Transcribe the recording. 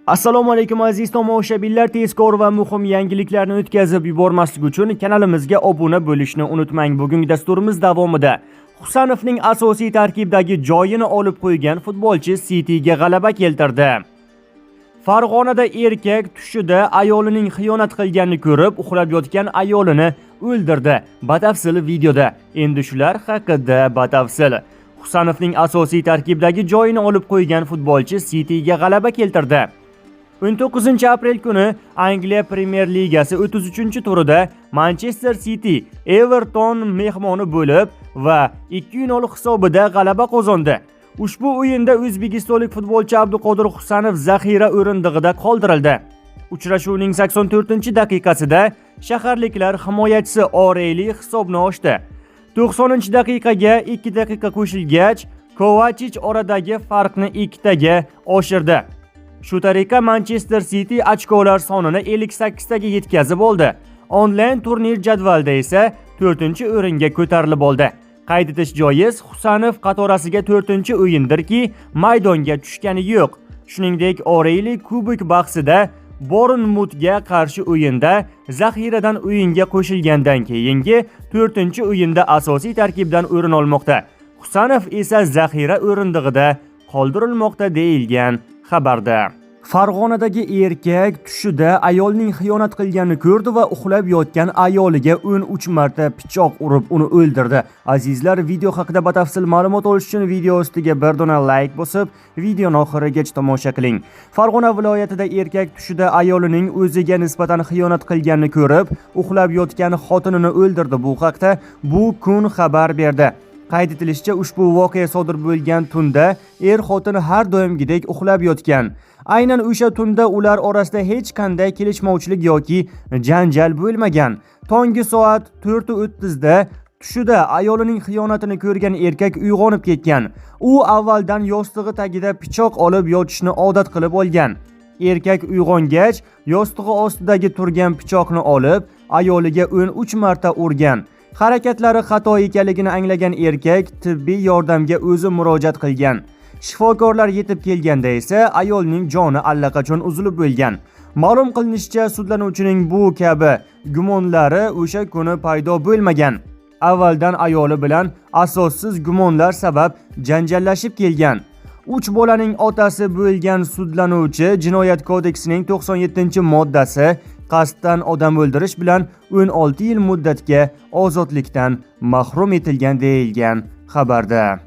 Assalomu alaykum aziz tomoshabinlar, tezkor va muhim yangiliklarni o'tkazib yubormaslik uchun kanalimizga obuna bo'lishni unutmang. Bugungi dasturimiz davomida Husanovning asosiy tarkibdagi joyini olib qo'ygan futbolchi Cityga g'alaba keltirdi. Farg'onada erkak tushida ayolining xiyonat qilganini ko'rib, uxlab yotgan ayolini o'ldirdi. Batafsil videoda. Endi shular haqida batafsil. Husanovning asosiy tarkibdagi joyini olib qo'ygan futbolchi Cityga g'alaba keltirdi. 19-aprel kuni Angliya Premyer Ligasi 33-turida Manchester City Everton mehmoni bo'lib va 2-0 hisobida g'alaba qozondi. Ushbu o'yinda o'zbekistonlik futbolchi Abduqodir Husanov zaxira o'rindig'ida qoldirildi. Uchrashuvning 84-daqiqasida shaharliklar himoyachisi O'Reilly hisobni ochdi. 90-daqiqaga 2 daqiqa qo'shilgach, Kovacic oradagi farqni 2 taga oshirdi. Shu tariqa Manchester City ochkolar sonini 58 taga yetkazib oldi. Onlayn turnir jadvalida esa 4-o'ringa ko'tarilib oldi. Qayd etish joiz, Husanov qatorasiga 4-o'yindirki, maydonga tushgani yo'q. Shuningdek, O'Reilly kubok bahsida Bournemouthga qarshi o'yinda zaxiradan o'yinga qo'shilgandan keyingi 4-o'yinda asosiy tarkibdan o'rin olmoqda. Husanov esa zaxira o'rindig'ida qoldirilmoqda deyilgan xabarda. Farg'onadagi erkak tushida ayolning xiyonat qilganini ko'rdi va uxlab yotgan ayoliga 13 marta pichoq urib uni o'ldirdi. Azizlar, video haqida batafsil ma'lumot olish uchun video ostiga bir dona like bosib, videoni oxirigacha tomosha qiling. Farg'ona viloyatida erkak tushida ayolining o'ziga nisbatan xiyonat qilganini ko'rib, uxlab yotgan xotinini o'ldirdi. Bu haqda Bu kun xabar berdi. Qayd etilishicha, ushbu voqea sodir bo'lgan tunda xotin har doimgidek uxlab yotgan. Aynan o'sha tunda ular orasida hech qanday kelishmovchilik yoki janjal bo'lmagan. Tongi soat 4:30 da tushida ayolining xiyonatini ko'rgan erkak uyg'onib ketgan. U avvaldan yostig'i tagida pichoq olib yotishni odat qilib olgan. Erkak uyg'ongach, yostig'i ostidagi turgan pichoqni olib, ayoliga 13 marta urgan. Harakatlari xato ekanligini anglagan erkak tibbiy yordamga o'zi murojaat qilgan. Shifokorlar yetib kelganda esa ayolning joni allaqachon uzilib bo'lgan. Ma'lum qilinishicha, sudlanuvchining bu kabi gumonlari o'sha kuni paydo bo'lmagan. Avvaldan ayoli bilan asossiz gumonlar sabab janjallashib kelgan. 3 bolaning otasi bo'lgan sudlanuvchi Jinoyat kodeksining 97-moddasi qasddan odam o'ldirish bilan 16 yil muddatga ozodlikdan mahrum etilgan deyilgan xabarda.